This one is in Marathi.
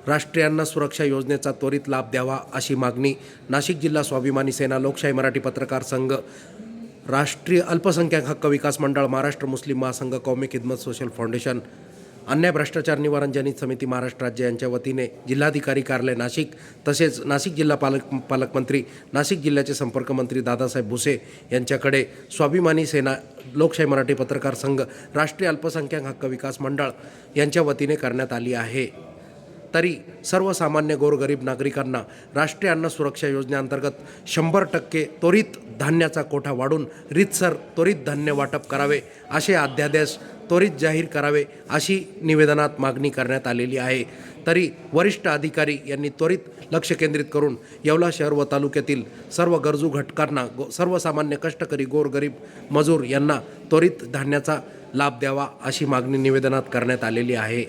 राष्ट्रीय अन्न सुरक्षा योजनेचा त्वरित लाभ द्यावा अशी मागणी नाशिक जिल्हा स्वाभिमानी सेना, लोकशाही मराठी पत्रकार संघ, राष्ट्रीय अल्पसंख्याक हक्क विकास मंडळ, महाराष्ट्र मुस्लिम महासंघ, कौमी खिदमत सोशल फाउंडेशन, अन्याय भ्रष्टाचार निवारण जनहित समिती महाराष्ट्र राज्य यांच्या वतीने जिल्हाधिकारी कार्यालय नाशिक तसेच नाशिक जिल्हा पालकमंत्री, नाशिक जिल्ह्याचे संपर्कमंत्री दादासाहेब भुसे यांच्याकडे स्वाभिमानी सेना, लोकशाही मराठी पत्रकार संघ, राष्ट्रीय अल्पसंख्याक हक्क विकास मंडळ यांच्या वतीने करण्यात आली आहे। तरी सर्वसामान्य गोरगरीब नागरिकांना राष्ट्रीय अन्न सुरक्षा योजनेअंतर्गत 100% त्वरित धान्याचा कोठा वाढून रीतसर त्वरित धान्य वाटप करावे असे अध्यादेश त्वरित जाहीर करावे अशी निवेदनात मागणी करण्यात आलेली आहे। तरी वरिष्ठ अधिकारी यांनी त्वरित लक्ष केंद्रित करून येवला शहर व तालुक्यातील सर्व गरजू घटकांना, सर्वसामान्य कष्टकरी गोरगरीब मजूर यांना त्वरित धान्याचा लाभ द्यावा अशी मागणी निवेदनात करण्यात आलेली आहे।